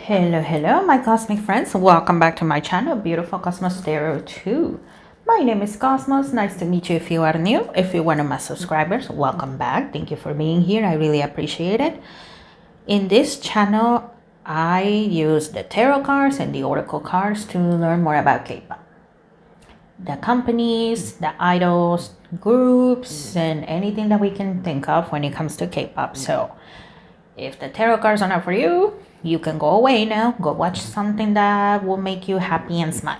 Hello, my cosmic friends. Welcome back to my channel, Beautiful Cosmos Tarot 2. My name is Cosmos. Nice to meet you if you are new. If you're one of my subscribers, welcome back. Thank you for being here. I really appreciate it. In this channel, I use the tarot cards and the oracle cards to learn more about K-pop. The companies, the idols, groups, and anything that we can think of when it comes to K-pop. So if the tarot cards are not for you, you can go away now. Go watch something that will make you happy and smile.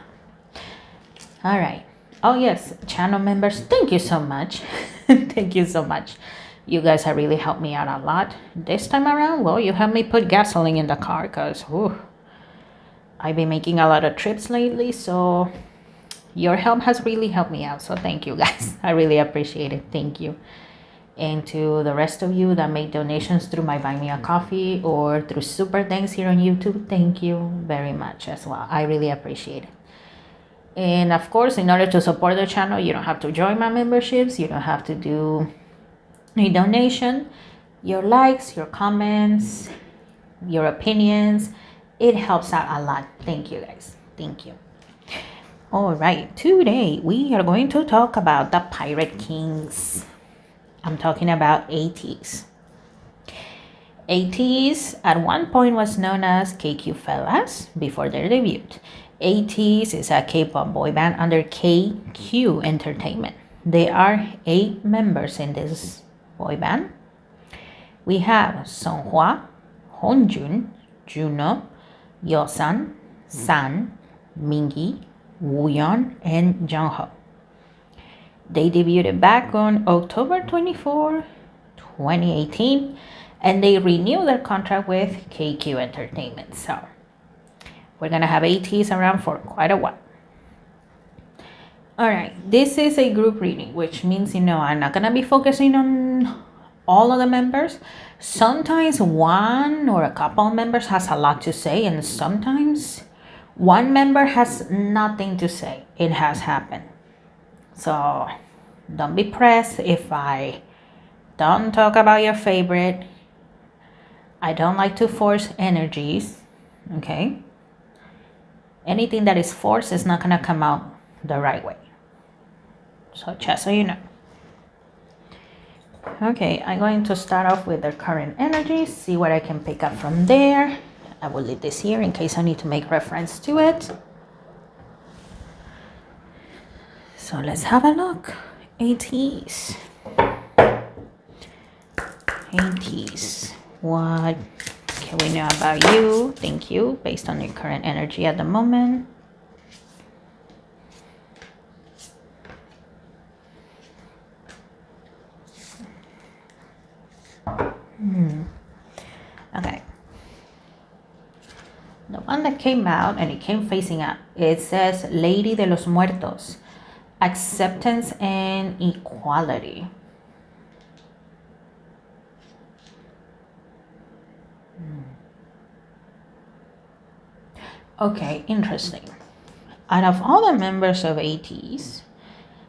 All right. Oh, yes. Channel members, thank you so much. Thank you so much. You guys have really helped me out a lot. This time around, well, you helped me put gasoline in the car because I've been making a lot of trips lately. So your help has really helped me out. So thank you, guys. I really appreciate it. Thank you. And to the rest of you that make donations through my Buy Me a Coffee or through Super Thanks here on YouTube, thank you very much as well. I really appreciate it. And of course, in order to support the channel, you don't have to join my memberships. You don't have to do a donation. Your likes, your comments, your opinions, it helps out a lot. Thank you, guys. Thank you. All right, today we are going to talk about the Pirate Kings. I'm talking about ATEEZ'S. ATEEZ'S at one point was known as KQ Fellas before their debut. ATEEZ'S is a K-pop boy band under KQ Entertainment. There are 8 members in this boy band. We have Songhwa, Honjun, Juno, Yosan, San, Mingi, Wooyeon, and Jungho. They debuted back on October 24, 2018, and they renewed their contract with KQ Entertainment. So we're going to have ATEEZ'S around for quite a while. All right, this is a group reading, which means, I'm not going to be focusing on all of the members. Sometimes one or a couple of members has a lot to say, and sometimes one member has nothing to say. It has happened. So don't be pressed if I don't talk about your favorite. I don't like to force energies, okay? Anything that is forced is not going to come out the right way. So just so you know. Okay, I'm going to start off with the current energies, see what I can pick up from there. I will leave this here in case I need to make reference to it. So let's have a look. ATEEZ'S. ATEEZ'S. What can we know about you? Thank you. Based on your current energy at the moment. Okay. The one that came out, and it came facing up, it says Lady de los Muertos. Acceptance and equality. Okay, interesting. Out of all the members of ATEEZ'S,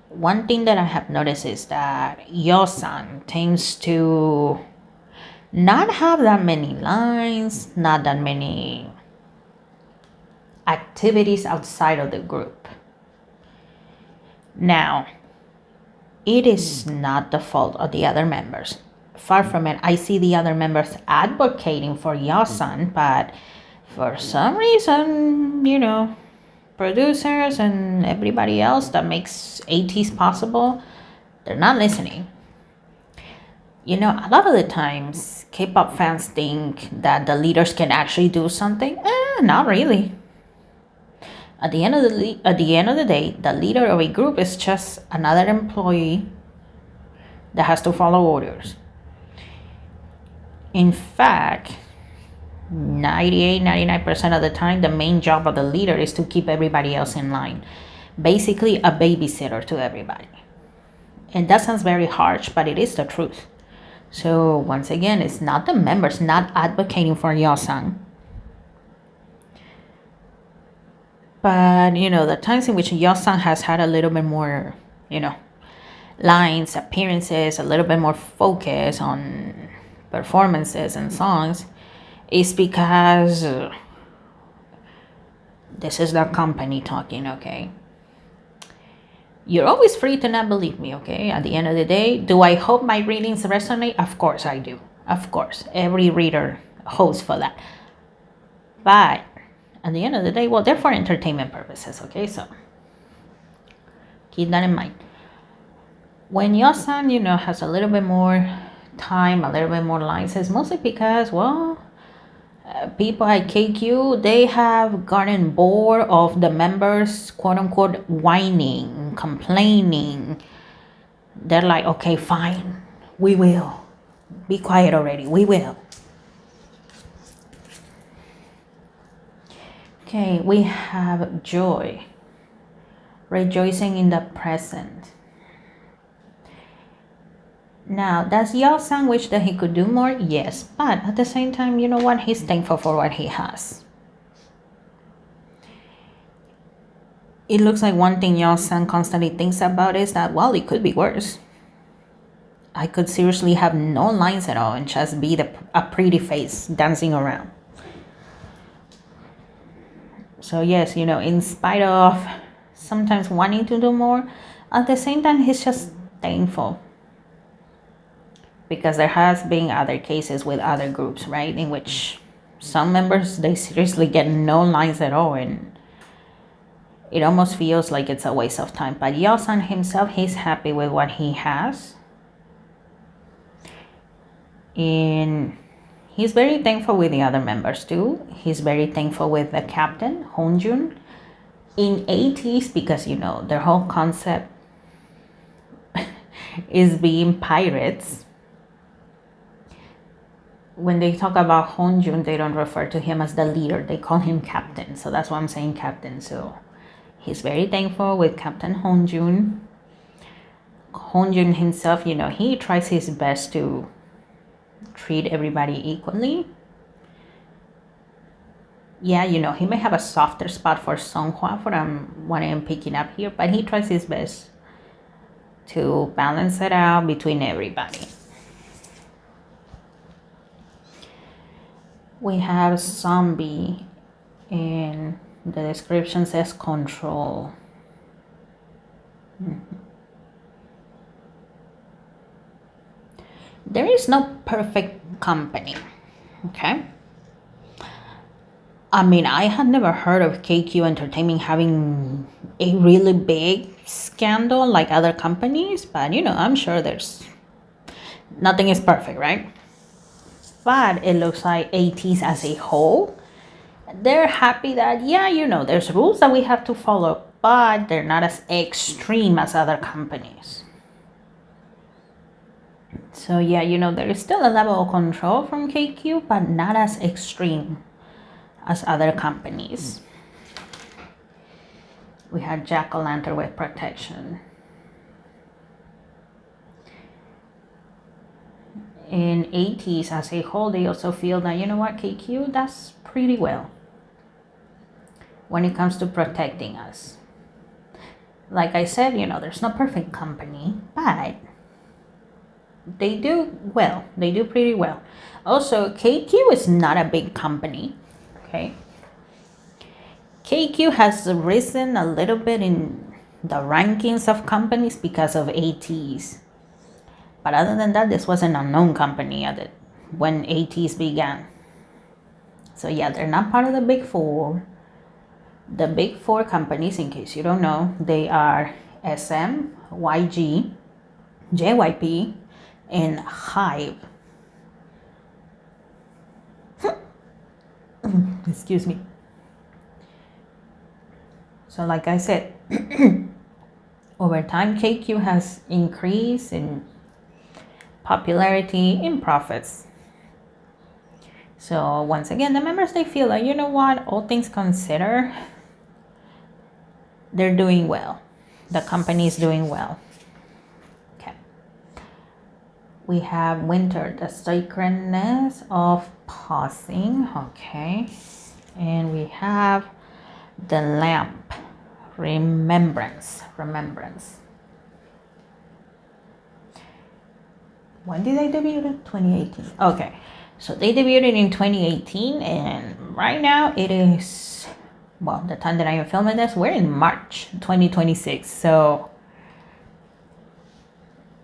one thing that I have noticed is that Yosan tends to not have that many lines, not that many activities outside of the group. Now, it is not the fault of the other members. Far from it. I see the other members advocating for Yosan, but for some reason, producers and everybody else that makes ATEEZ'S possible, they're not listening. A lot of the times, K-pop fans think that the leaders can actually do something. Not really. At the end of the day, the leader of a group is just another employee that has to follow orders. In fact, 99% of the time, the main job of the leader is to keep everybody else in line. Basically, a babysitter to everybody. And that sounds very harsh, but it is the truth. So once again, it's not the members not advocating for Yosan. But, the times in which Yosan has had a little bit more, lines, appearances, a little bit more focus on performances and songs is because This is the company talking, okay? You're always free to not believe me, okay? At the end of the day, do I hope my readings resonate? Of course I do. Of course. Every reader hopes for that. But at the end of the day, well, they're for entertainment purposes, okay? So keep that in mind. When Yosan, has a little bit more time, a little bit more lines, it's mostly because, well, people at KQ, they have gotten bored of the members, quote unquote, whining, complaining. They're like, okay, fine, we will. Be quiet already, we will. Okay, we have joy, rejoicing in the present. Now, does Yao-san wish that he could do more? Yes, but at the same time, you know what? He's thankful for what he has. It looks like one thing Yao-san constantly thinks about is that, well, it could be worse. I could seriously have no lines at all and just be a pretty face dancing around. So yes, in spite of sometimes wanting to do more, at the same time, he's just thankful. Because there has been other cases with other groups, right? In which some members, they seriously get no lines at all. And it almost feels like it's a waste of time. But Yao-san himself, he's happy with what he has. And he's very thankful with the other members too. He's very thankful with the captain, Hongjun. In ATEEZ, because, their whole concept is being pirates. When they talk about Hongjun, they don't refer to him as the leader. They call him captain. So that's why I'm saying captain. So he's very thankful with Captain Hongjun. Hongjun himself, he tries his best to treat everybody equally. Yeah, he may have a softer spot for Songhua from what I'm picking up here, but he tries his best to balance it out between everybody. We have zombie, and the description says control. There is no perfect company, okay? I mean, I had never heard of KQ Entertainment having a really big scandal like other companies, but I'm sure nothing is perfect, right? But it looks like ATEEZ as a whole, they're happy that, there's rules that we have to follow, but they're not as extreme as other companies. So yeah, there is still a level of control from KQ, but not as extreme as other companies. We had Jack-o'-lantern with protection. In ATEEZ as a whole, they also feel that, KQ does pretty well when it comes to protecting us. Like I said, there's no perfect company, but they do well. They do pretty well. Also, KQ is not a big company, okay? KQ has risen a little bit in the rankings of companies because of ATEEZ. But other than that, this was an unknown company when ATEEZ began. So yeah, they're not part of the Big Four. The Big Four companies, in case you don't know, they are SM, YG, JYP, and HYBE. Excuse me. So like I said, over time, KQ has increased in popularity, in profits. So once again, the members, they feel like, all things considered, they're doing well. The company is doing well. Okay. We have winter, the sacredness of pausing. Okay. And we have the lamp, remembrance. When did they debut? 2018. Okay, so they debuted in 2018, and right now it is well, the time that I am filming this, we're in March 2026. So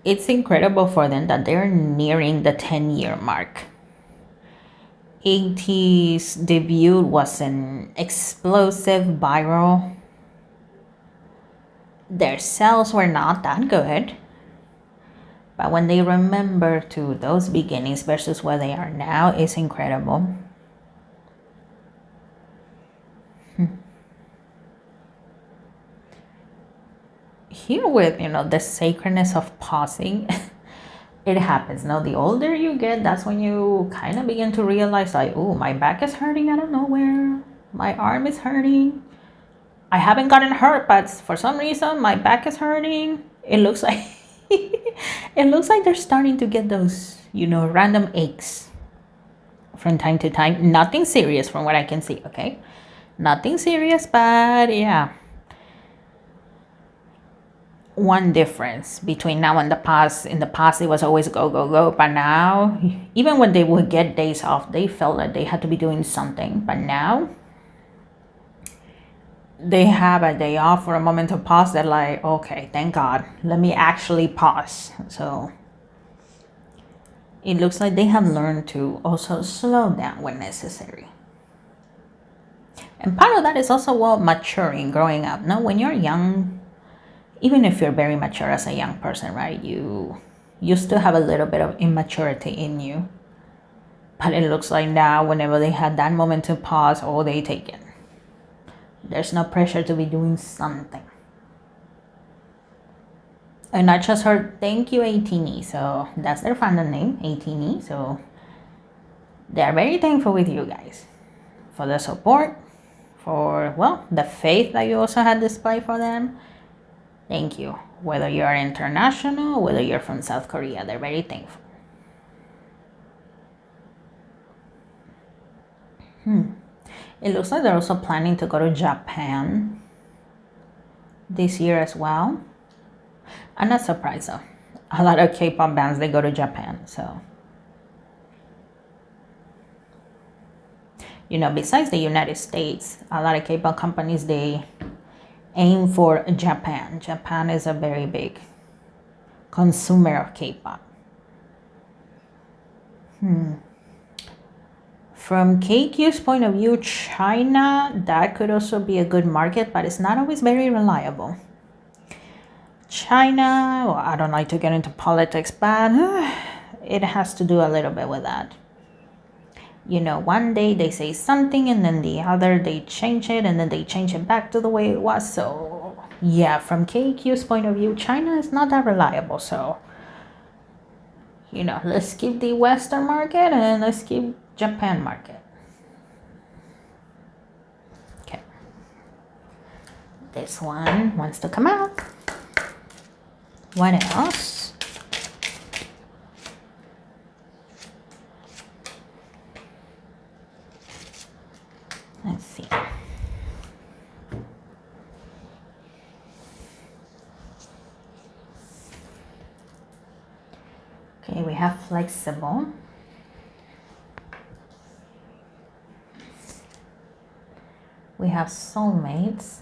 it's incredible for them that they're nearing the 10-year mark. ATEEZ'S debut was an explosive viral. Their sales were not that good. But when they remember to those beginnings versus where they are now, it's incredible. Here with, the sacredness of pausing, it happens. Now, the older you get, that's when you kind of begin to realize, like, oh, my back is hurting out of nowhere. My arm is hurting. I haven't gotten hurt, but for some reason, my back is hurting. It looks like it looks like they're starting to get those, random aches from time to time. Nothing serious from what I can see, okay? Nothing serious, but yeah. One difference between now and the past. In the past, it was always go, go, go. But now, even when they would get days off, they felt like they had to be doing something. But now, they have a day off for a moment to pause. They're like, okay, thank God. Let me actually pause. So it looks like they have learned to also slow down when necessary. And part of that is also maturing, growing up. Now, when you're young, even if you're very mature as a young person, right, you still have a little bit of immaturity in you. But it looks like now, whenever they had that moment to pause, they take it. There's no pressure to be doing something. And I just heard, thank you, ATEEZ'S. So that's their fandom name, ATEEZ'S. So they're very thankful with you guys for the support, for, the faith that you also had displayed for them. Thank you. Whether you are international, whether you're from South Korea, they're very thankful. It looks like they're also planning to go to Japan this year as well. I'm not surprised though. A lot of K-pop bands, they go to Japan. So, besides the United States, a lot of K-pop companies, they aim for Japan. Japan is a very big consumer of K-pop. From KQ's point of view, China, that could also be a good market, but it's not always very reliable. China, I don't like to get into politics, but it has to do a little bit with that. One day they say something and then the other they change it and then they change it back to the way it was. So yeah, from KQ's point of view, China is not that reliable. So, let's keep the Western market and let's keep Japan market. Okay. This one wants to come out. What else? Let's see. Okay, we have flexible. We have soulmates.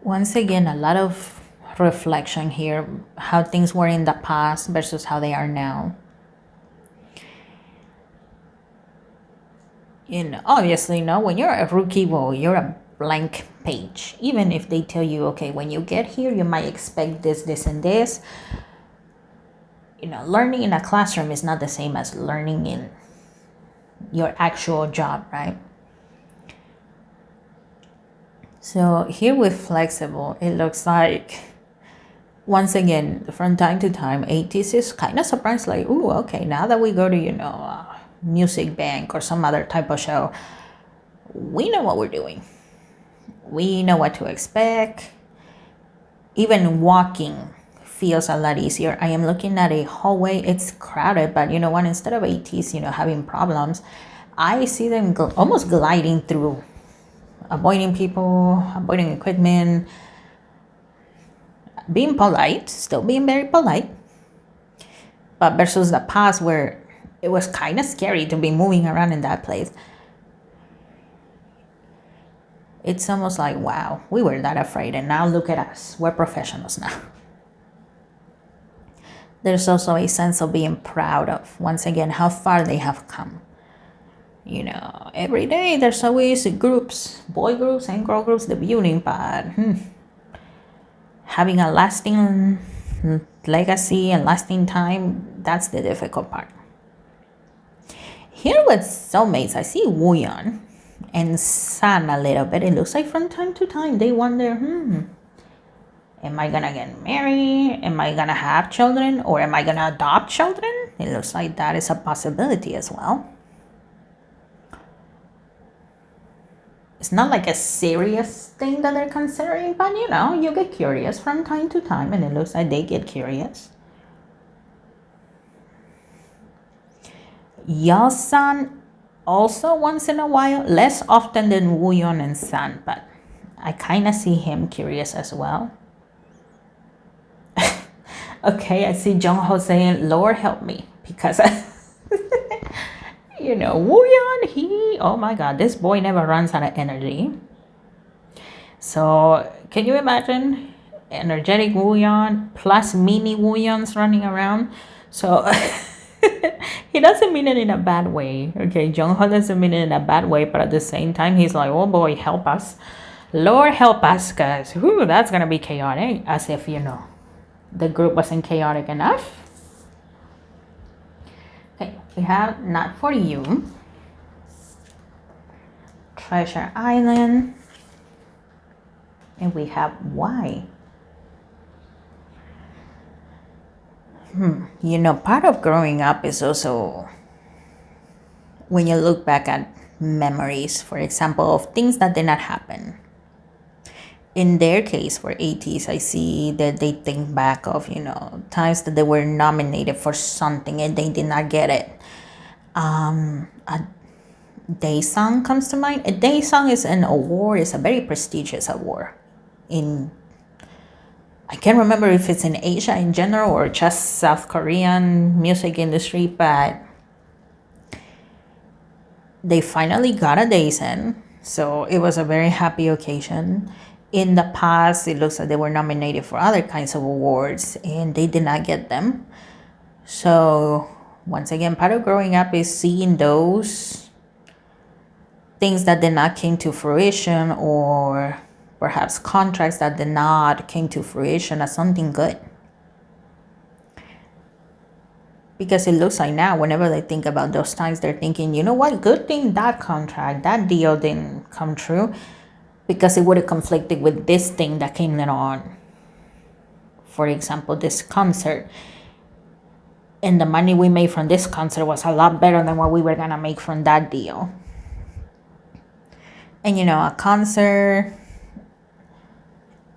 Once again, a lot of reflection here, how things were in the past versus how they are now. Obviously, when you're a rookie, you're a blank page. Even if they tell you, okay, when you get here, you might expect this, this, and this. Learning in a classroom is not the same as learning in your actual job, right? So here with flexible, it looks like, once again, from time to time, ATEEZ'S is kind of surprised, like, oh, okay, now that we go to, Music Bank or some other type of show, we know what we're doing. We know what to expect. Even walking feels a lot easier. I am looking at a hallway. It's crowded, but what? Instead of ATEEZ'S, having problems, I see them almost gliding through, avoiding people, avoiding equipment, being polite, still being very polite. But versus the past where it was kind of scary to be moving around in that place. It's almost like, wow, we were that afraid, and now look at us. We're professionals now. There's also a sense of being proud of, once again, how far they have come. You know, every day there's always groups, boy groups and girl groups debuting, but having a lasting legacy and lasting time, that's the difficult part. Here with soulmates, I see Wooyeon and San a little bit. It looks like from time to time they wonder, am I gonna get married? Am I gonna have children? Or am I gonna adopt children? It looks like that is a possibility as well. It's not like a serious thing that they're considering, but you know, you get curious from time to time, and it looks like they get curious. Yeosan also once in a while, less often than Wooyeon and San, but I kind of see him curious as well. Okay, I see Jungho saying, Lord help me, because you know, Wooyeon, oh my god, this boy never runs out of energy. So can you imagine energetic Wooyeon plus mini Wooyeons running around? So he doesn't mean it in a bad way. Okay, Jungho doesn't mean it in a bad way, but at the same time, he's like, oh boy, help us. Lord help us, guys. That's gonna be chaotic. As if, you know, the group wasn't chaotic enough. Okay, we have Not For You, Treasure Island, and we have Why. You know, part of growing up is also when you look back at memories, for example, of things that did not happen. In their case, for ATEEZ, I see that they think back of, you know, times that they were nominated for something and they did not get it. A Daesung comes to mind. A Daesung is an award, it's a very prestigious award. I can't remember if it's in Asia in general or just South Korean music industry, but they finally got a Daesung, so it was a very happy occasion. In the past, it looks like they were nominated for other kinds of awards and they did not get them. So once again, part of growing up is seeing those things that did not came to fruition, or perhaps contracts that did not came to fruition, as something good. Because it looks like now, whenever they think about those times, they're thinking, you know what, good thing that contract, that deal didn't come true, because it would have conflicted with this thing that came later on. For example, this concert. And the money we made from this concert was a lot better than what we were gonna make from that deal. And you know, a concert,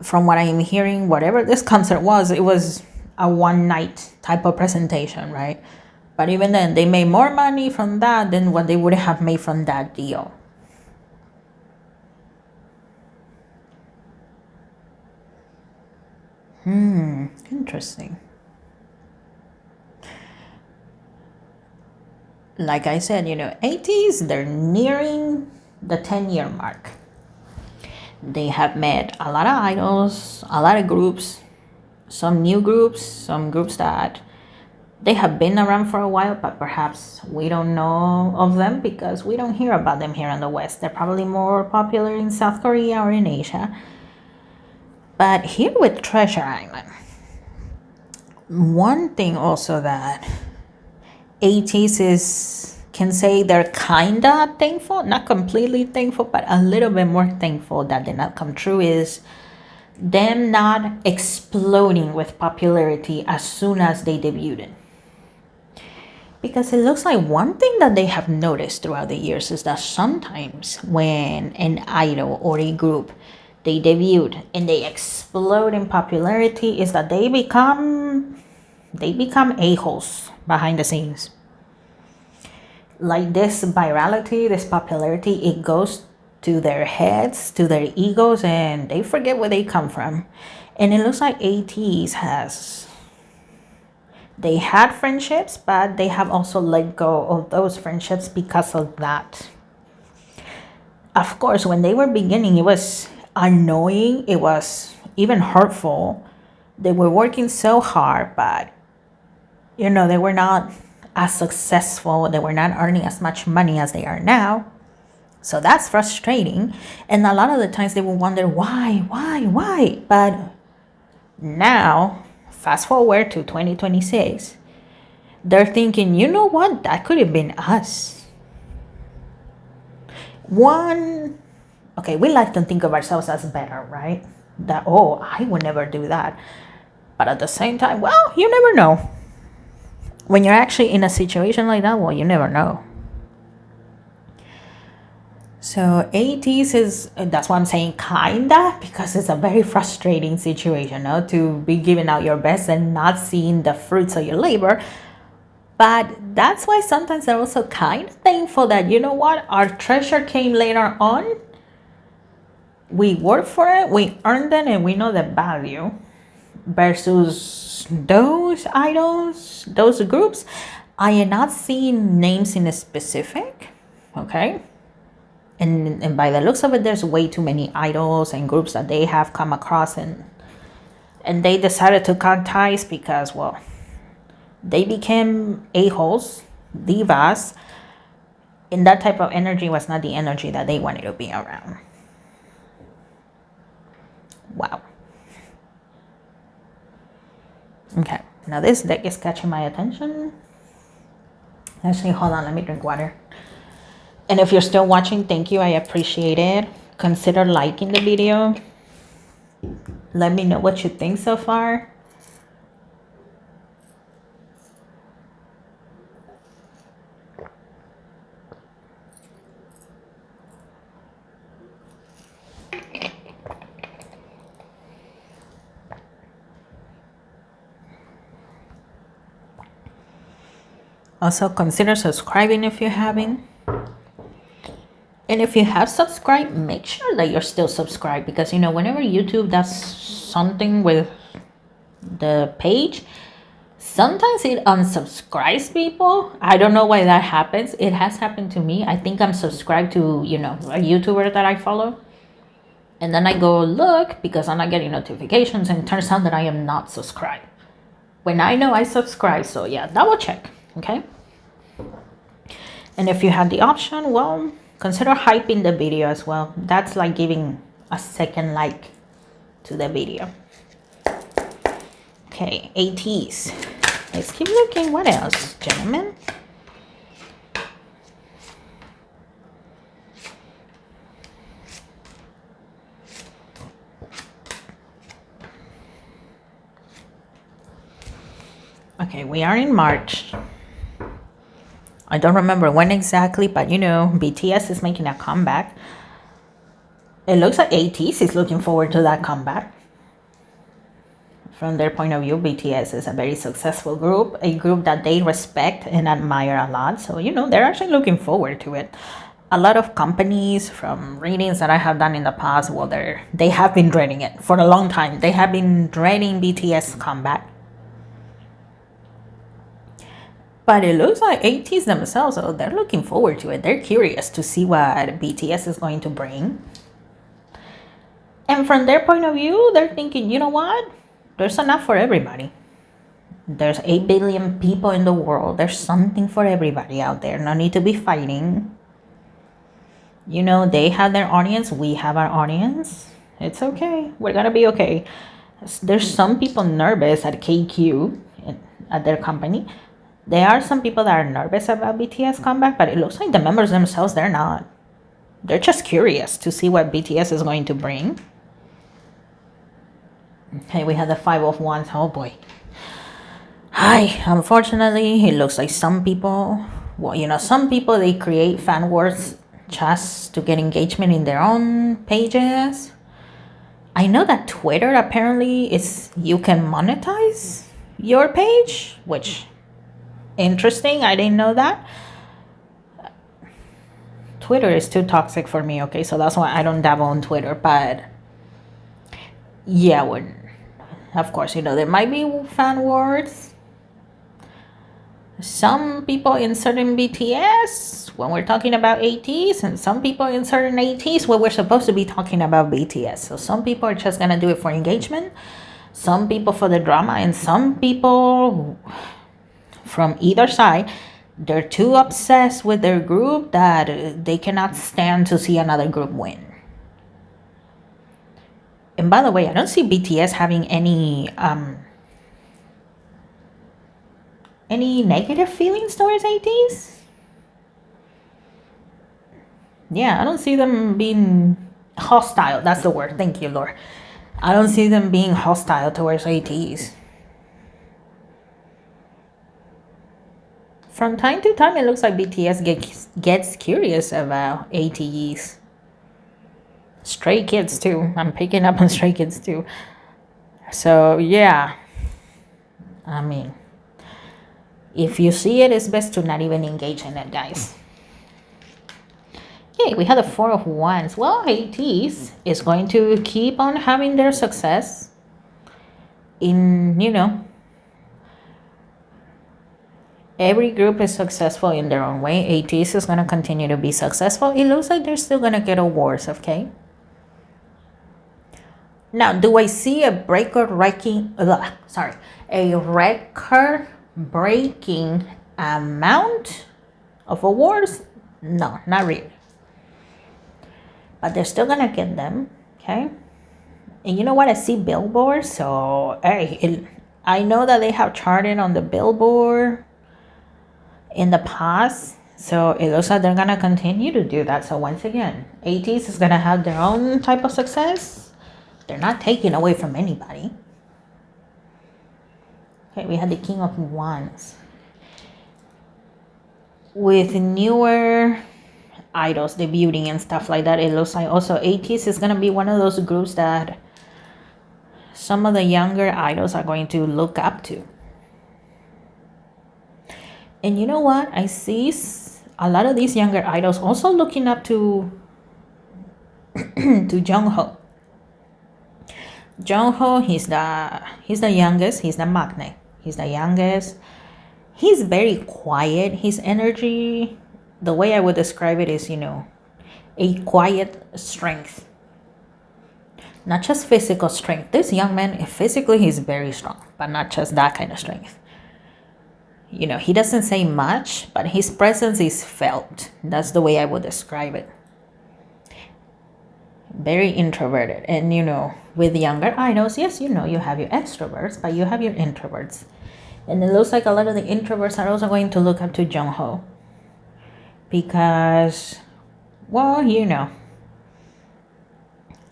from what I am hearing, whatever this concert was, it was a one night type of presentation, right? But even then, they made more money from that than what they would have made from that deal. Interesting. Like I said, you know, ATEEZ, they're nearing the 10-year mark. They have met a lot of idols, a lot of groups, some new groups, some groups that they have been around for a while, but perhaps we don't know of them because we don't hear about them here in the West. They're probably more popular in South Korea or in Asia. But here with Treasure Island, one thing also that ATEEZ can say they're kinda thankful, not completely thankful, but a little bit more thankful that did not come true, is them not exploding with popularity as soon as they debuted. Because it looks like one thing that they have noticed throughout the years is that sometimes when an idol or a group, they debuted and they explode in popularity, is that they become a-holes behind the scenes. Like this virality, this popularity, it goes to their heads, to their egos, and they forget where they come from. And it looks like ATEEZ They had friendships, but they have also let go of those friendships because of that. Of course, when they were beginning, it was annoying. It was even hurtful. They were working so hard, but they were not as successful. They were not earning as much money as they are now. So that's frustrating. And a lot of the times they will wonder why. But now, fast forward to 2026, they're thinking, you know what? That could have been us. Okay, we like to think of ourselves as better, right? That, oh, I would never do that. But at the same time, well, you never know. When you're actually in a situation like that, well, you never know. So ATEEZ'S that's why I'm saying kinda, because it's a very frustrating situation, to be giving out your best and not seeing the fruits of your labor. But that's why sometimes they're also kind of thankful that, you know what, our treasure came later on. We worked for it, we earned it, and we know the value. Versus those idols, those groups, I am not seeing names in a specific, okay? And by the looks of it, there's way too many idols and groups that they have come across, and they decided to cut ties because, well, they became a-holes, divas, and that type of energy was not the energy that they wanted to be around. Wow. Okay, now this deck is catching my attention. Actually, hold on, let me drink water. And if you're still watching, thank you, I appreciate it. Consider liking the video. Let me know what you think so far. Also, consider subscribing if you haven't. And if you have subscribed, make sure that you're still subscribed, because whenever YouTube does something with the page, sometimes it unsubscribes people. I don't know why that happens. It has happened to me. I think I'm subscribed to a YouTuber that I follow, and then I go look because I'm not getting notifications, and it turns out that I am not subscribed when I know I subscribe. So yeah, double check. Okay. And if you have the option, well, consider hyping the video as well. That's like giving a second like to the video. Okay, ATEEZ'S. Let's keep looking. What else, gentlemen? Okay, we are in March. I don't remember when exactly, but BTS is making a comeback. It looks like ATEEZ is looking forward to that comeback. From their point of view, BTS is a very successful group, a group that they respect and admire a lot. So, they're actually looking forward to it. A lot of companies, from readings that I have done in the past, well, they have been dreading it for a long time. They have been dreading BTS comeback. But it looks like ATEEZ themselves, so they're looking forward to it. They're curious to see what BTS is going to bring. And from their point of view, they're thinking, you know what? There's enough for everybody. There's 8 billion people in the world. There's something for everybody out there. No need to be fighting. They have their audience. We have our audience. It's okay. We're going to be okay. There's some people nervous at KQ, at their company. There are some people that are nervous about BTS comeback, but it looks like the members themselves, they're not. They're just curious to see what BTS is going to bring. Okay, we have the 5 of Wands. Oh boy. Hi. Unfortunately, it looks like some people, some people, they create fan wars just to get engagement in their own pages. I know that Twitter apparently you can monetize your page, which... interesting. I didn't know that. Twitter is too toxic for me, okay? So that's why I don't dabble on Twitter. But yeah, of course, there might be fan wars. Some people in certain BTS when we're talking about ATEEZ, and some people in certain ATEEZ when we're supposed to be talking about BTS. So some people are just gonna do it for engagement, some people for the drama, and some people from either side, they're too obsessed with their group that they cannot stand to see another group win. And by the way, I don't see BTS having any negative feelings towards ATEEZ. Yeah, I don't see them being hostile. That's the word. Thank you, Lord. I don't see them being hostile towards ATEEZ. From time to time, it looks like BTS gets curious about ATEEZ. Stray Kids too. I'm picking up on Stray Kids too. So yeah, I mean, if you see it, it's best to not even engage in it, guys. Okay, we had a Four of Wands. Well, ATEEZ is going to keep on having their success in, every group is successful in their own way. ATEEZ is going to continue to be successful. It looks like they're still going to get awards, okay? Now, do I see a record-breaking amount of awards? No, not really. But they're still gonna get them, okay? And you know what? I see billboards, so hey, I know that they have charted on the Billboard in the past, so it looks like they're gonna continue to do that. So once again, ATEEZ is gonna have their own type of success. They're not taking away from anybody. Okay, we had the King of Wands. With newer idols debuting and stuff like that, it looks like also ATEEZ is going to be one of those groups that some of the younger idols are going to look up to. And you know what? I see a lot of these younger idols also looking up to to Jungho. Jungho, he's the youngest, he's the maknae. He's the youngest. He's very quiet. His energy, the way I would describe it is, a quiet strength. Not just physical strength. This young man, physically, he's very strong, but not just that kind of strength. He doesn't say much, but his presence is felt. That's the way I would describe it. Very introverted. And, with younger idols, yes, you have your extroverts, but you have your introverts. And it looks like a lot of the introverts are also going to look up to Jungho. Because, well,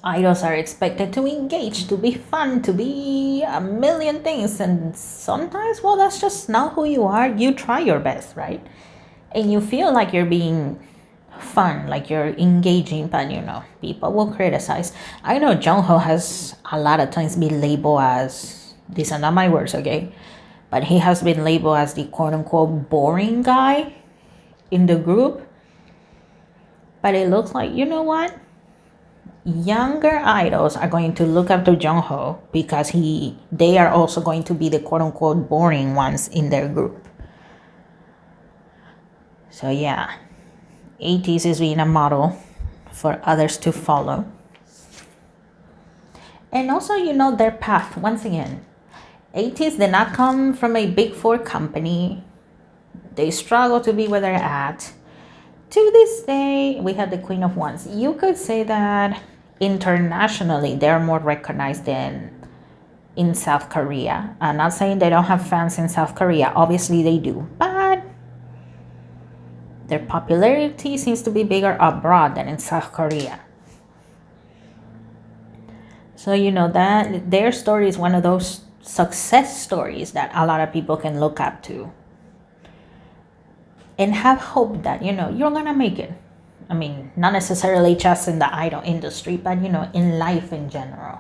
idols are expected to engage, to be fun, to be a million things. And sometimes, well, that's just not who you are. You try your best, right? And you feel like you're being fun, like you're engaging, but people will criticize. I know Jungho has a lot of times been labeled as, these are not my words, okay? But he has been labeled as the quote-unquote boring guy in the group. But it looks like, you know what? Younger idols are going to look up to Jungho because they are also going to be the quote-unquote boring ones in their group. So yeah, ATEEZ is being a model for others to follow. And also, their path, once again. ATEEZ did not come from a big four company. They struggle to be where they're at. To this day, we have the Queen of Wands. You could say that internationally, they're more recognized than in South Korea. I'm not saying they don't have fans in South Korea. Obviously, they do. But their popularity seems to be bigger abroad than in South Korea. So, that their story is one of those success stories that a lot of people can look up to and have hope that you're gonna make it. I mean, not necessarily just in the idol industry, but in life in general.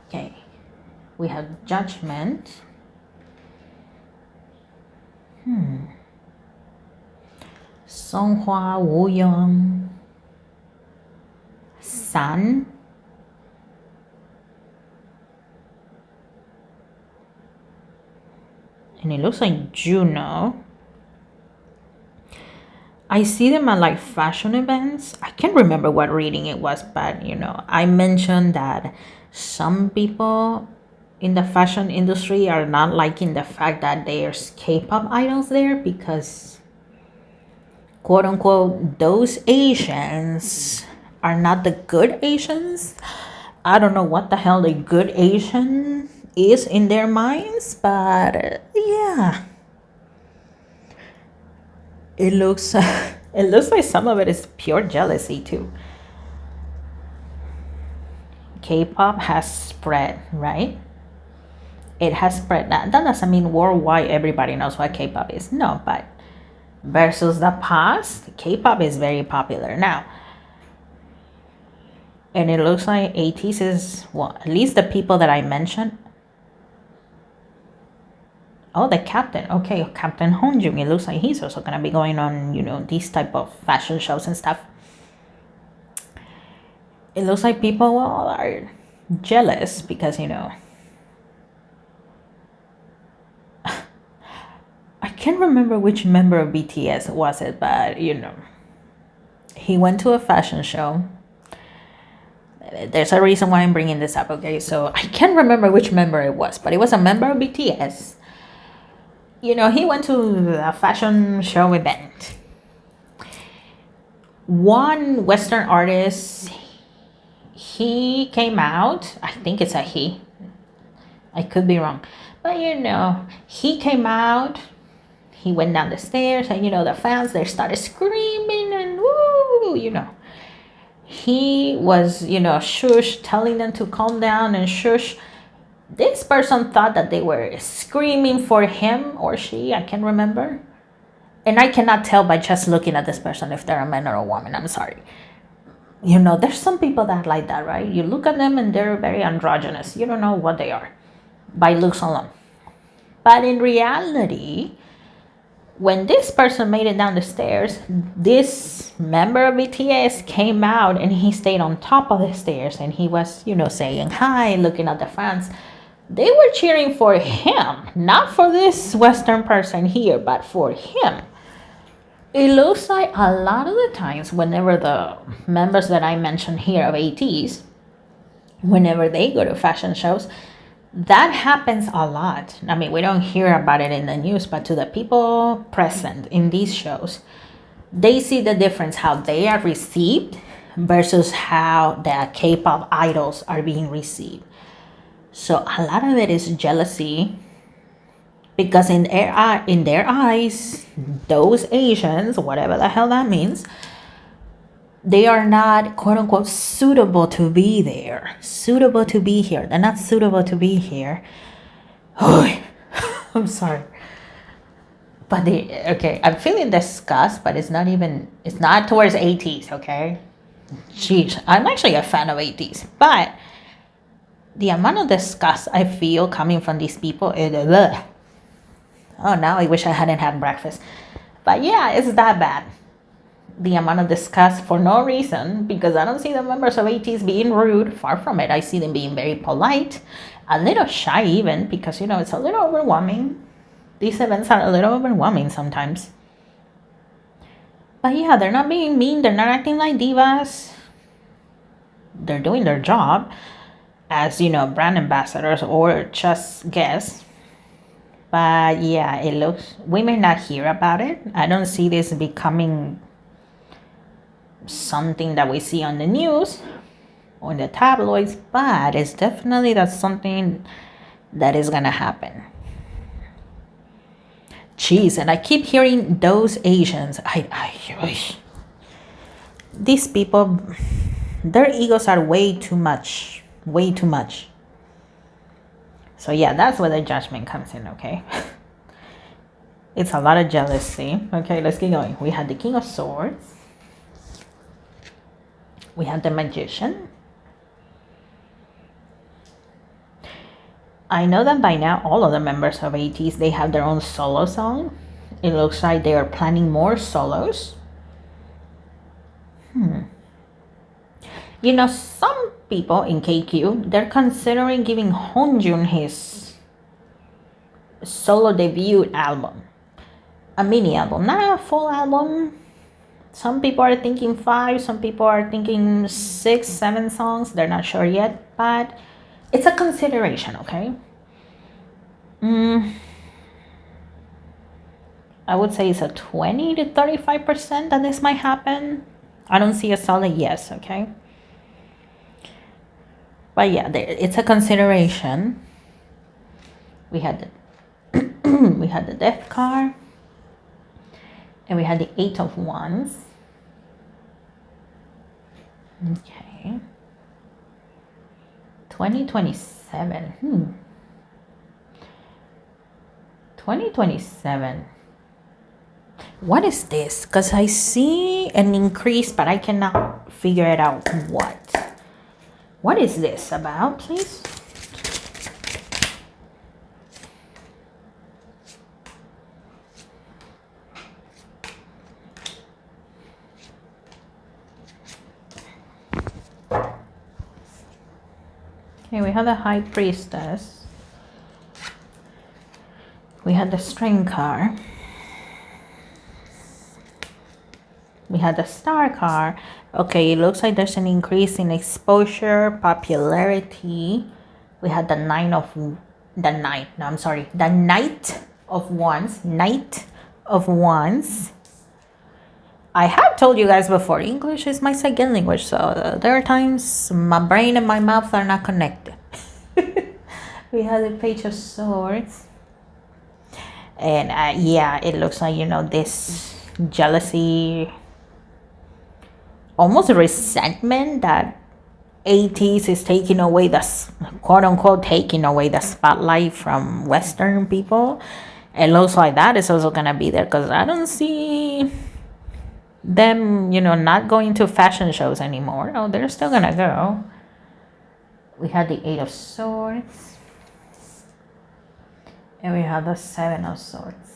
Okay, we have Judgment. Songhwa, Wooyoung, Sun. And it looks like Juno. I see them at like fashion events. I can't remember what reading it was, but I mentioned that some people in the fashion industry are not liking the fact that there's K-pop idols there because, quote unquote, those Asians are not the good Asians. I don't know what the hell a good Asian is in their minds, but yeah. It looks it looks like some of it is pure jealousy too. K-pop has spread, right? It has spread. That doesn't mean worldwide everybody knows what K-pop is. No, but versus the past, K-pop is very popular now. And it looks like ATEEZ is, well, at least the people that I mentioned. Oh, the captain. Okay, Captain Honjung. It looks like he's also gonna be going on, these type of fashion shows and stuff. It looks like people are jealous because, I can't remember which member of BTS was it, but, he went to a fashion show. There's a reason why I'm bringing this up, okay? So I can't remember which member it was, but it was a member of BTS. He went to a fashion show event. One Western artist, he came out. I think it's a he. I could be wrong. But he came out. He went down the stairs and, the fans, they started screaming and woo, He was, shush, telling them to calm down and shush. This person thought that they were screaming for him or she, I can't remember. And I cannot tell by just looking at this person if they're a man or a woman. I'm sorry. There's some people that like that, right? You look at them and they're very androgynous. You don't know what they are by looks alone. But in reality, when this person made it down the stairs, this member of BTS came out and he stayed on top of the stairs and he was, saying hi, looking at the fans. They were cheering for him, not for this Western person here, but for him. It looks like a lot of the times whenever the members that I mentioned here of ATEEZ, whenever they go to fashion shows, that happens a lot. I mean, we don't hear about it in the news, but to the people present in these shows, they see the difference how they are received versus how the K-pop idols are being received. So a lot of it is jealousy because in their eyes, those Asians, whatever the hell that means, they are not, quote unquote, suitable to be there, suitable to be here. They're not suitable to be here. Oh, I'm sorry. But okay, I'm feeling disgust, but it's not towards ATEEZ, okay? Jeez, I'm actually a fan of ATEEZ, but the amount of disgust I feel coming from these people is, oh, now I wish I hadn't had breakfast. But yeah, it's that bad. The amount of disgust for no reason, because I don't see the members of ATEEZ being rude. Far from it. I see them being very polite, a little shy even, because, it's a little overwhelming. These events are a little overwhelming sometimes. But yeah, they're not being mean. They're not acting like divas. They're doing their job as, brand ambassadors or just guests. But yeah, it looks, we may not hear about it. I don't see this becoming something that we see on the news or in the tabloids, but it's definitely that's something that is gonna happen. Jeez, and I keep hearing those Asians. These people, their egos are way too much. So yeah, that's where the judgment comes in, okay? It's a lot of jealousy. Okay, let's get going. We had the King of Swords. We had the Magician. I know that by now all of the members of ATEEZ, they have their own solo song. It looks like they are planning more solos. Some people in KQ, they're considering giving Honjun his solo debut album, a mini album, not a full album. Some people are thinking 5, some people are thinking 6, 7 songs. They're not sure yet, but it's a consideration, okay? I would say it's a 20 to 35% that this might happen. I don't see a solid yes, okay? But yeah, it's a consideration. We had we had the death card, and we had the 8 of Wands. Okay. 2027. 2027. What is this? Because I see an increase, but I cannot figure it out. What is this about, please? Okay, we have the High Priestess. We had the String card. We had the Star card. Okay, it looks like there's an increase in exposure, popularity. We had the Knight of Wands. Knight of Wands. I have told you guys before, English is my second language, so there are times my brain and my mouth are not connected. We had the Page of Swords. And yeah, it looks like, this jealousy, almost resentment that ATEEZ is taking away quote unquote taking away the spotlight from Western people. It looks like that is also gonna be there, because I don't see them, not going to fashion shows anymore. Oh, they're still gonna go. We had the 8 of Swords, and we had the 7 of Swords.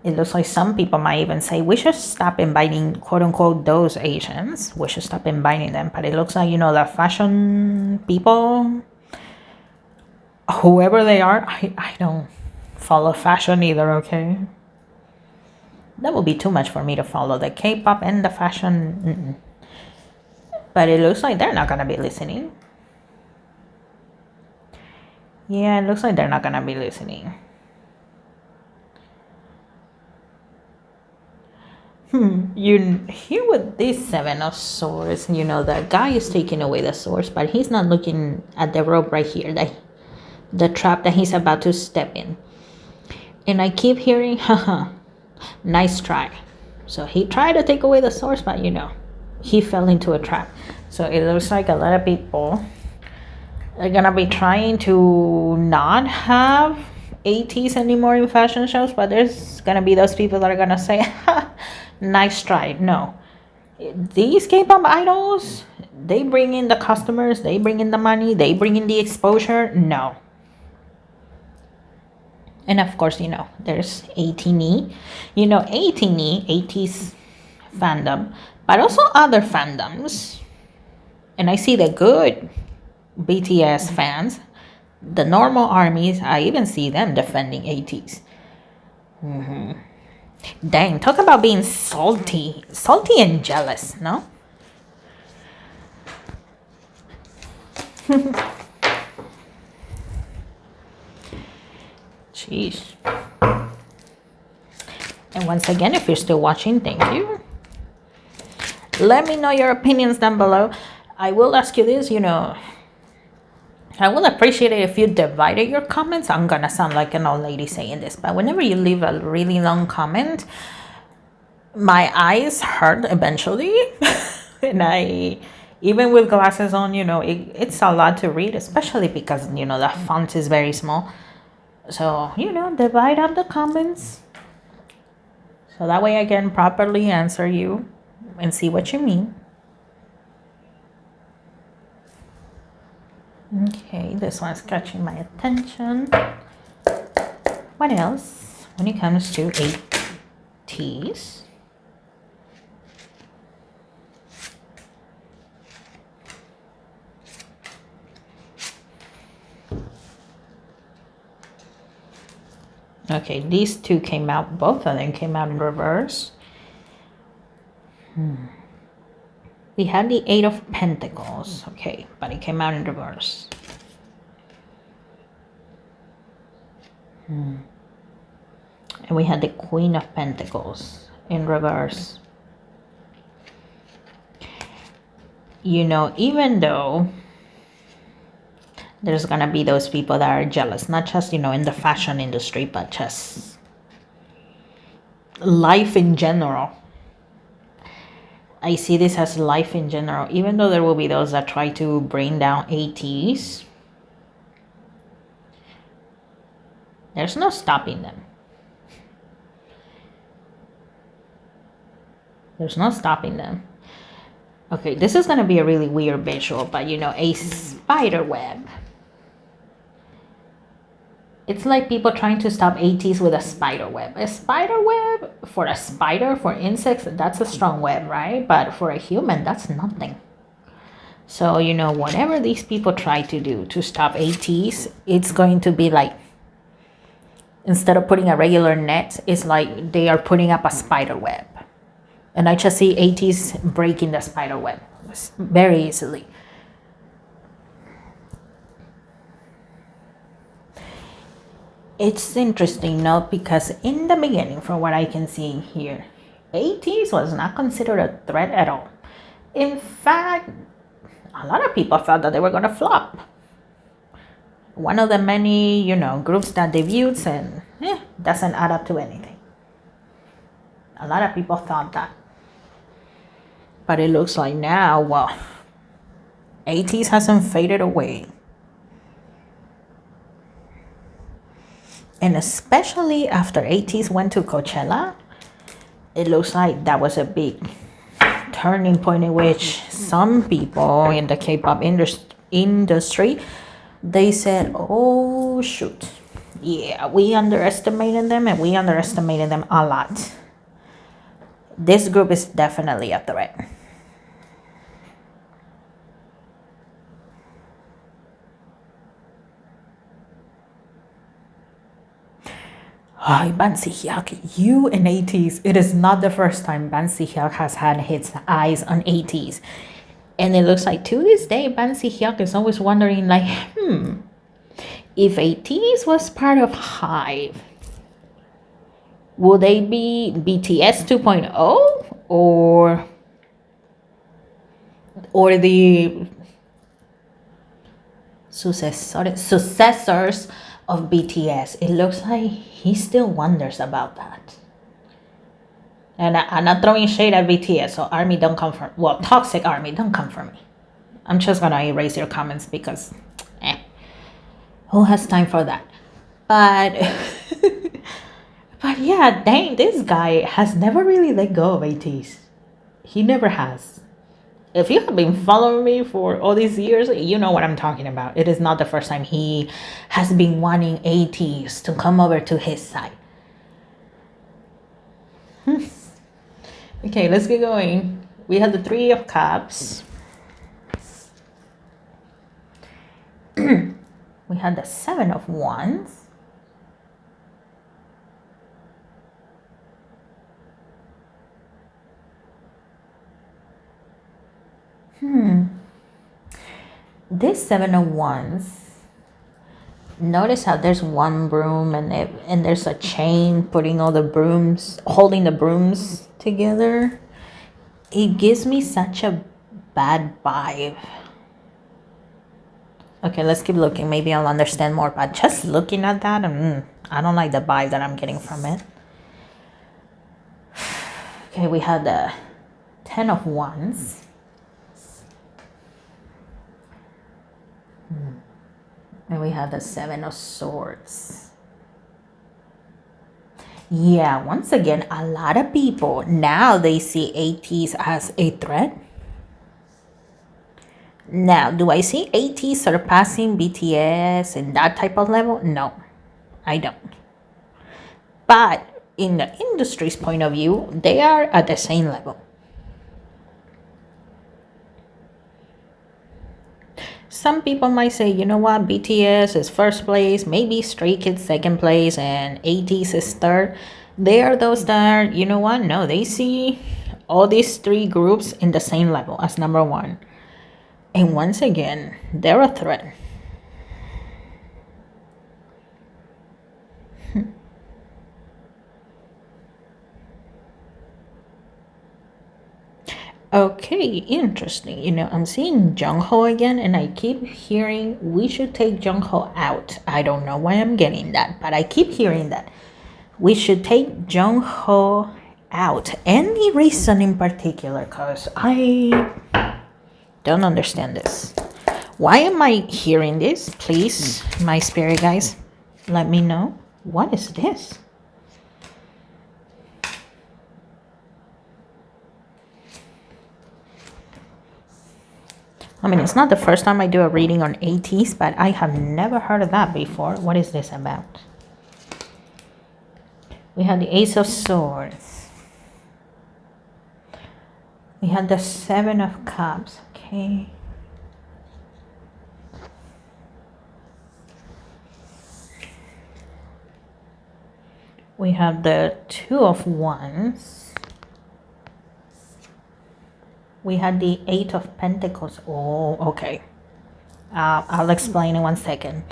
It looks like some people might even say we should stop inviting, quote unquote, those Asians. We should stop inviting them. But it looks like, the fashion people, whoever they are, I don't follow fashion either, okay? That would be too much for me to follow the K-pop and the fashion. But it looks like they're not gonna be listening. Yeah, it looks like they're not gonna be listening. You here with this 7 of Swords, the guy is taking away the swords, but he's not looking at the rope right here, the trap that he's about to step in. And I keep hearing, haha, nice try. So he tried to take away the swords, but he fell into a trap. So it looks like a lot of people are gonna be trying to not have ATEEZ anymore in fashion shows, but there's gonna be those people that are gonna say, ha, nice try. No, these K-pop idols, they bring in the customers, they bring in the money, they bring in the exposure. No. And of course, there's ATEEZ, ATEEZ fandom, but also other fandoms. And I see the good BTS fans, the normal armies, I even see them defending ATEEZ. Dang, talk about being salty and jealous, no? Jeez. And once again, if you're still watching, thank you. Let me know your opinions down below. I will ask you this, I will appreciate it if you divided your comments. I'm gonna sound like an old lady saying this, but whenever you leave a really long comment, my eyes hurt eventually. And even with glasses on, it's a lot to read, especially because, the font is very small. So, divide up the comments, so that way I can properly answer you and see what you mean. Okay, this one's catching my attention. What else when it comes to ATEEZ? Okay, these two came out, both of them came out in reverse. We had the Eight of Pentacles, okay, but it came out in reverse. And we had the Queen of Pentacles in reverse. You know, even though there's gonna be those people that are jealous, not just, you know, in the fashion industry, but just life in general. I see this as life in general. Even though there will be those that try to bring down ATEEZ, there's no stopping them. There's no stopping them. Okay, this is going to be a really weird visual, but you know, a spider web. It's like people trying to stop ATEEZ with a spider web. A spider web for a spider, for insects, that's a strong web, right? But for a human, that's nothing. So, you know, whatever these people try to do to stop ATEEZ, it's going to be like, instead of putting a regular net, it's like they are putting up a spider web. And I just see ATEEZ breaking the spider web very easily. It's interesting, no? Because in the beginning, from what I can see here, ATEEZ was not considered a threat at all. In fact, a lot of people thought that they were going to flop. One of the many, you know, groups that debuts and doesn't add up to anything. A lot of people thought that. But it looks like now, well, ATEEZ hasn't faded away. And especially after ATEEZ went to Coachella, it looks like that was a big turning point in which some people in the K-pop industry, they said, oh, shoot. Yeah, we underestimated them, and we underestimated them a lot. This group is definitely a threat. Hi, Ban Si-hyuk, you and ATEEZ. It is not the first time Ban Si-hyuk has had his eyes on ATEEZ. And it looks like to this day, Ban Si-hyuk is always wondering like, if ATEEZ was part of HYBE, will they be BTS 2.0 or the successors of BTS? It looks like he still wonders about that. And I'm not throwing shade at BTS, so ARMY don't come for, well, Toxic ARMY, don't come for me. I'm just gonna erase your comments because, who has time for that? But, but yeah, dang, this guy has never really let go of ATEEZ. He never has. If you have been following me for all these years, you know what I'm talking about. It is not the first time he has been wanting ATEEZ to come over to his side. Okay, let's get going. We have the Three of Cups. We had the Seven of Wands. This Seven of Wands, notice how there's one broom and there's a chain putting all the brooms, holding the brooms together. It gives me such a bad vibe. Okay, let's keep looking. Maybe I'll understand more, but just looking at that, I don't like the vibe that I'm getting from it. Okay, we had the Ten of Wands. And we have the Seven of Swords. Yeah, once again, a lot of people now they see ATEEZ as a threat. Now, do I see ATEEZ surpassing BTS in that type of level? No, I don't. But in the industry's point of view, they are at the same level. some people might say, you know what, BTS is first place, maybe Stray Kids second place, and ATEEZ'S is third. They are those that, you know what, no, they see all these three groups in the same level as number one. And once again, they're a threat. Okay, interesting. You know, I'm seeing Jungho again, and I keep hearing we should take Jungho out. I don't know why I'm getting that, but I keep hearing that. We should take Jungho out. Any reason in particular? Because I don't understand this. Why am I hearing this? Please, my spirit guys, let me know. What is this? I mean, it's not the first time I do a reading on ATEEZ'S, but I have never heard of that before. What is this about? We had the Ace of Swords. We had the Seven of Cups. Okay. We have the Two of Wands. We had the Eight of Pentacles. Oh, okay. I'll explain in 1 second.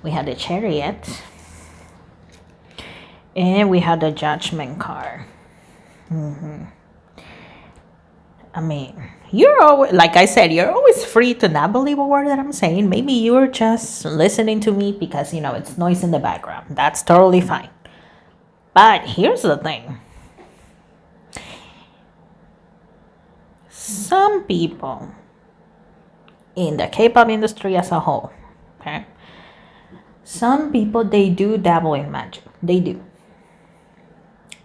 We had the Chariot. And we had the Judgment card. I mean, you're always, like I said, you're always free to not believe a word that I'm saying. Maybe you're just listening to me because, you know, it's noise in the background. That's totally fine. But here's the thing. Some people in the K-pop industry as a whole, okay? Some people, they do dabble in magic. They do.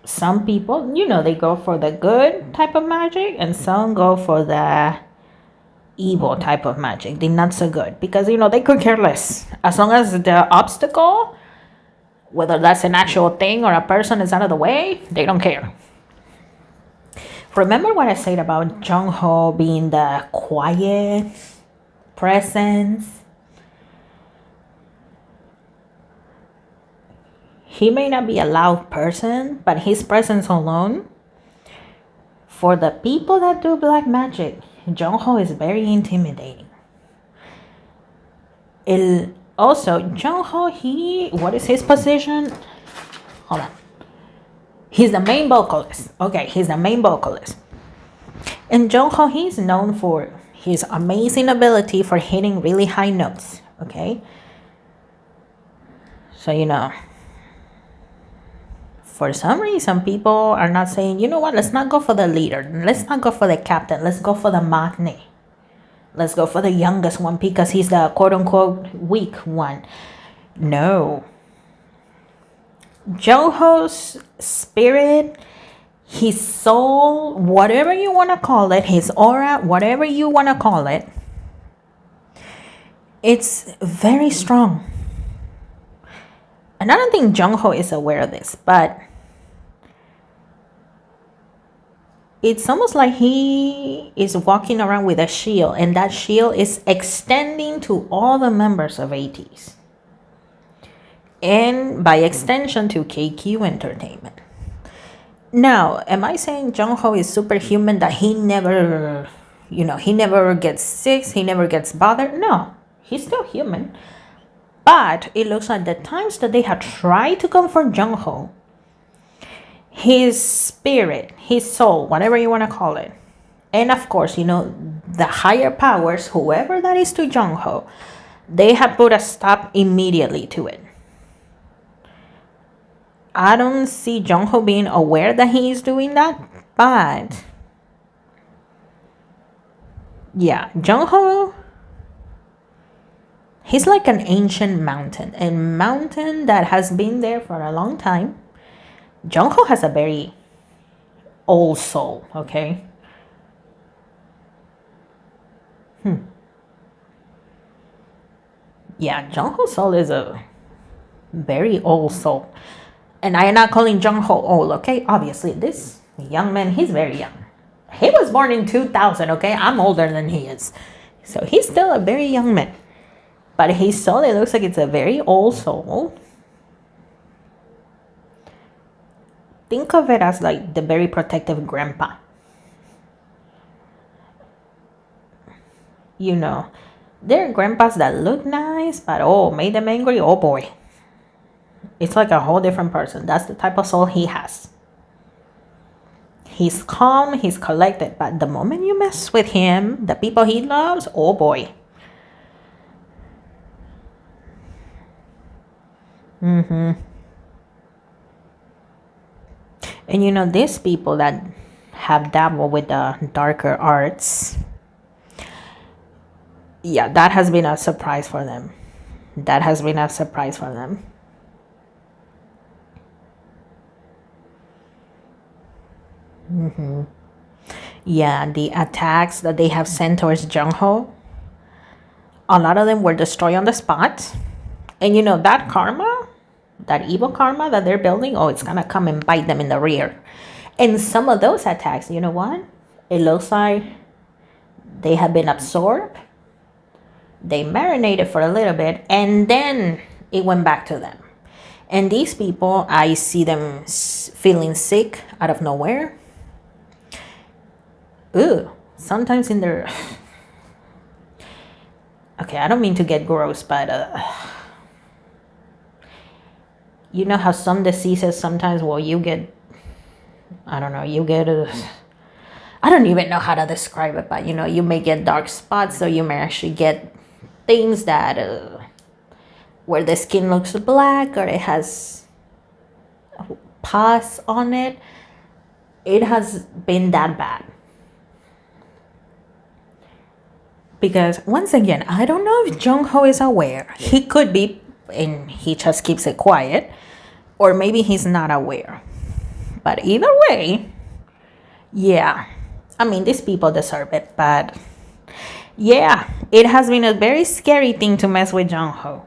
Some people, you know, they go for the good type of magic, and some go for the evil type of magic, the not so good, because, you know, they could care less. As long as the obstacle, whether that's an actual thing or a person, is out of the way, they don't care. Remember what I said about Jungho being the quiet presence? He may not be a loud person, but his presence alone, for the people that do black magic, Jungho is very intimidating. Also, Jungho, what is his position? Hold on. He's the main vocalist. Okay, he's the main vocalist. And Jungho, he's known for his amazing ability for hitting really high notes. Okay? So, you know, for some reason, people are not saying, you know what, let's not go for the leader. Let's not go for the captain. Let's go for the matinee. Let's go for the youngest one because he's the quote-unquote weak one. No. Jungho's spirit, his soul, whatever you want to call it, his aura, whatever you want to call it, it's very strong. And I don't think Jungho is aware of this, but it's almost like he is walking around with a shield, and that shield is extending to all the members of ATEEZ. And by extension to KQ Entertainment. Now, am I saying Jungho is superhuman, that he never, you know, he never gets sick, he never gets bothered? No, he's still human. But it looks like the times that they have tried to comfort Jungho, his spirit, his soul, whatever you want to call it, and of course, you know, the higher powers, whoever that is to Jungho, they have put a stop immediately to it. I don't see Jungho being aware that he is doing that, but yeah, Jungho, he's like an ancient mountain, a mountain that has been there for a long time. Jungho has a very old soul, okay? Yeah, Jungho's soul is a very old soul. And I am not calling Jungho old, okay? Obviously, this young man, he's very young. He was born in 2000, okay? I'm older than he is. So he's still a very young man. But his soul, it looks like it's a very old soul. Think of it as like the very protective grandpa. You know, there are grandpas that look nice, but oh, made them angry. Oh boy. It's like a whole different person. That's the type of soul he has. He's calm, he's collected, but the moment you mess with him, the people he loves, oh boy. And you know, these people that have dabbled with the darker arts, yeah, that has been a surprise for them. That has been a surprise for them. Yeah, the attacks that they have sent towards Jungho, a lot of them were destroyed on the spot. And you know, that karma, that evil karma that they're building, oh, it's gonna come and bite them in the rear. And some of those attacks, you know what? It looks like they have been absorbed. They marinated for a little bit, and then it went back to them. And these people, I see them feeling sick out of nowhere. Ooh, sometimes in their... Okay, I don't mean to get gross, but you know how some diseases sometimes, well, you get, I don't know, you get I don't even know how to describe it, but you know, you may get dark spots, or you may actually get things that where the skin looks black, or it has pus on it. It has been that bad. Because once again, I don't know if Jungho is aware. He could be, and he just keeps it quiet, or maybe he's not aware. But either way, yeah, I mean, these people deserve it. But yeah, it has been a very scary thing to mess with Jungho.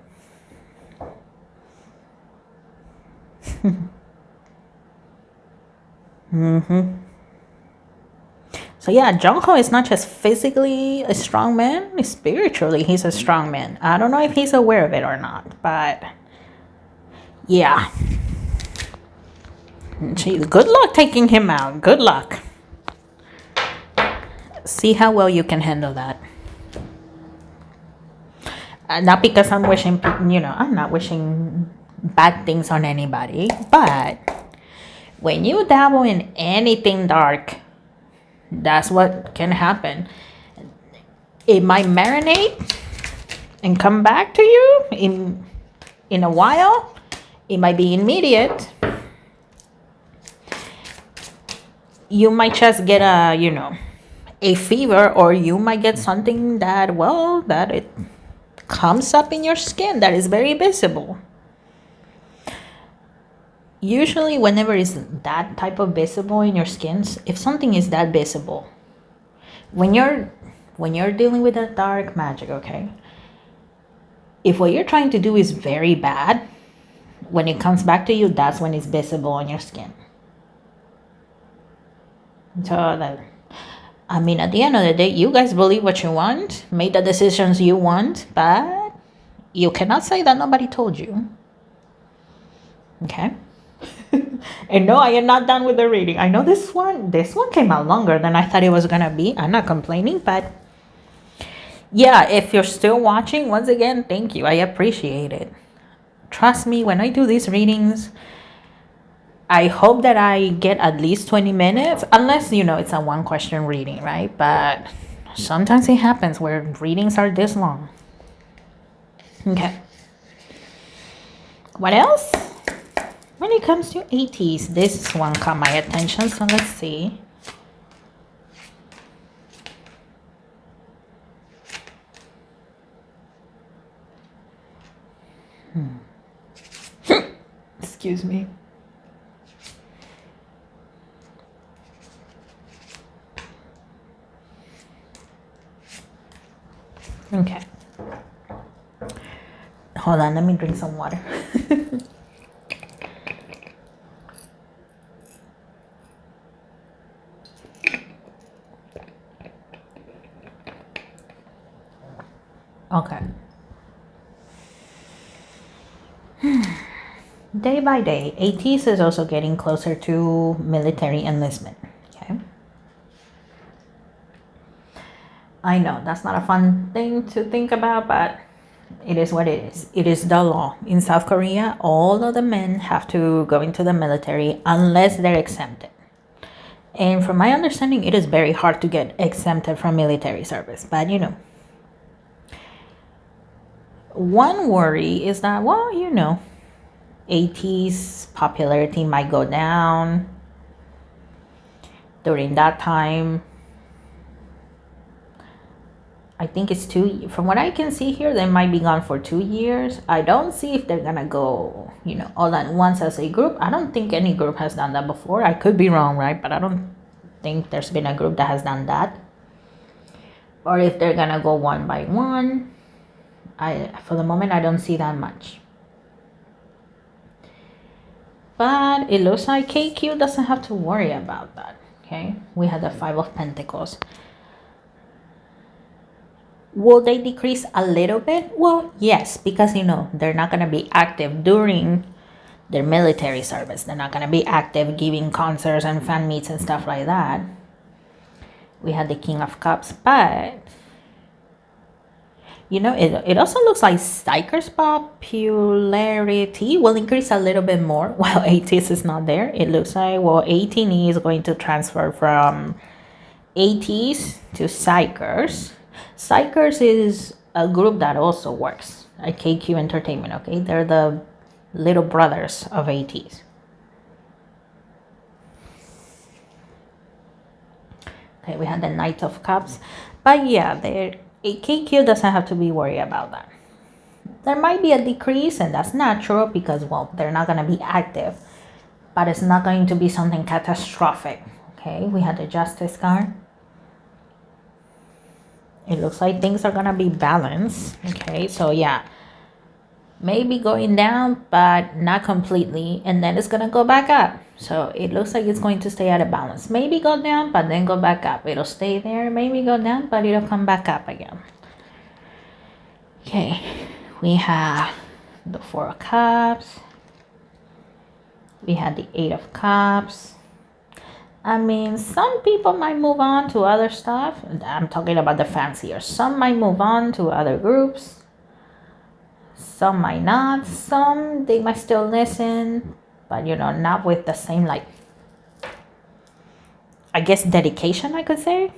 So yeah, Jungho is not just physically a strong man, spiritually he's a strong man. I don't know if he's aware of it or not, but yeah. Geez, good luck taking him out. Good luck. See how well you can handle that. Not because I'm wishing, you know, I'm not wishing bad things on anybody, but when you dabble in anything dark, that's what can happen. It might marinate and come back to you in a while. It might be immediate. You might just get a, you know, a fever, or you might get something that, well, that it comes up in your skin that is very visible. Usually whenever it's that type of visible in your skin, if something is that visible, when you're dealing with that dark magic, okay, if what you're trying to do is very bad, when it comes back to you, that's when it's visible on your skin. So that, I mean, at the end of the day, you guys believe what you want, make the decisions you want, but you cannot say that nobody told you. Okay? And no, I am not done with the reading. I know this one came out longer than I thought it was gonna be. I'm not complaining, but yeah, if you're still watching, once again, thank you. I appreciate it. Trust me, when I do these readings, I hope that I get at least 20 minutes, unless, you know, it's a one question reading, right? But sometimes it happens where readings are this long. Okay. What else? When it comes to ATEEZ'S, this one caught my attention, so let's see. Excuse me. Okay. Hold on, let me drink some water. Okay. Day by day, ATEEZ is also getting closer to military enlistment. Okay. I know that's not a fun thing to think about, but it is what it is. It is the law. In South Korea, all of the men have to go into the military unless they're exempted. And from my understanding, it is very hard to get exempted from military service. But you know, one worry is that, well, you know, ATEEZ's popularity might go down during that time. I think it's from what I can see here, they might be gone for 2 years. I don't see if they're gonna go, you know, all at once as a group. I don't think any group has done that before. I could be wrong, right? But I don't think there's been a group that has done that. Or if they're gonna go one by one. For the moment, I don't see that much. But it looks like KQ doesn't have to worry about that. Okay, we had the 5 of Pentacles. Will they decrease a little bit? Well, yes, because you know they're not going to be active during their military service. They're not going to be active giving concerts and fan meets and stuff like that. We had the King of Cups, but you know, it also looks like Psycher's popularity will increase a little bit more while ATEEZ is not there. It looks like, well, 18E is going to transfer from ATEEZ to Psychers. Psychers is a group that also works at KQ Entertainment, okay? They're the little brothers of ATEEZ. Okay, we had the Knight of Cups. But yeah, KQ doesn't have to be worried about that. There might be a decrease, and that's natural because, well, they're not going to be active. But it's not going to be something catastrophic, okay? We had the Justice card. It looks like things are gonna be balanced. Okay, so yeah, maybe going down, but not completely, and then it's gonna go back up. So it looks like it's going to stay at a balance. Maybe go down, but then go back up. It'll stay there. Maybe go down, but it'll come back up again. Okay, we have the 4 of Cups. We had the 8 of Cups. I mean, some people might move on to other stuff. I'm talking about the fancier. Some might move on to other groups. Some might not. Some, they might still listen. But, you know, not with the same, like, I guess, dedication, I could say.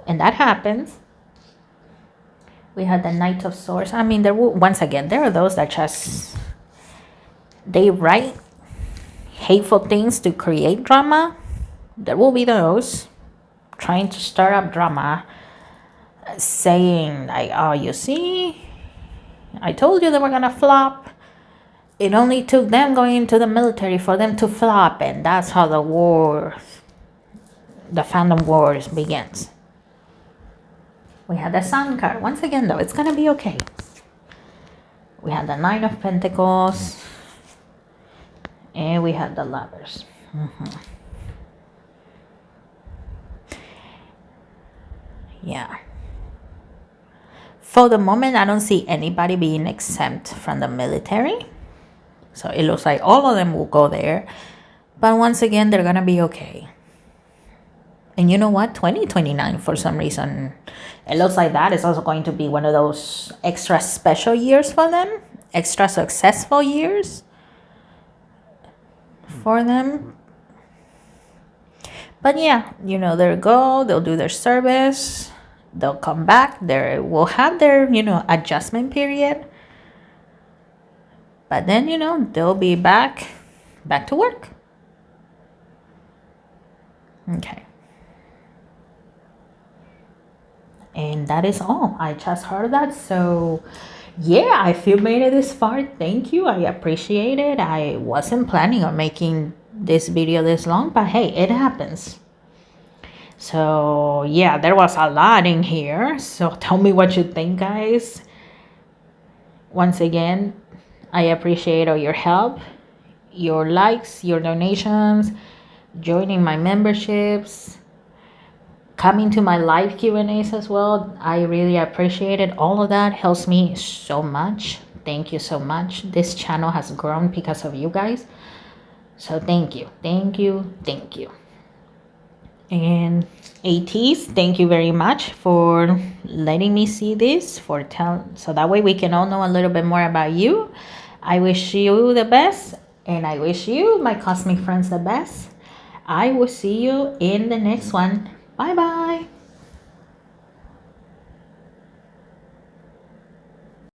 And that happens. We had the Knight of Swords. I mean, once again, there are those that just, they write hateful things to create drama. There will be those trying to start up drama, saying like, oh, you see, I told you they were gonna flop. It only took them going into the military for them to flop, and that's how the fandom wars begins. We had the Sun card. Once again, though, it's gonna be okay. We had the 9 of Pentacles, and we had the Lovers. Yeah. For the moment, I don't see anybody being exempt from the military. So it looks like all of them will go there. But once again, they're going to be okay. And you know what? 2029, for some reason, it looks like that is also going to be one of those extra special years for them. Extra successful years for them. But yeah, you know, they'll go, they'll do their service. They'll come back. They will have their, you know, adjustment period. But then, you know, they'll be back to work. Okay. And that is all. I just heard that. So, yeah, if you made it this far, thank you. I appreciate it. I wasn't planning on making this video this long, but hey, it happens. So yeah, there was a lot in here. So tell me what you think, guys. Once again, I appreciate all your help, your likes, your donations, joining my memberships. coming to my live Q&As as well. I really appreciate it. All of that helps me so much. Thank you so much. This channel has grown because of you guys. So thank you, thank you, thank you. And ATEEZ'S, thank you very much for letting me see this, so that way we can all know a little bit more about you. I wish you the best, and I wish you, my cosmic friends, the best. I will see you in the next one. Bye bye.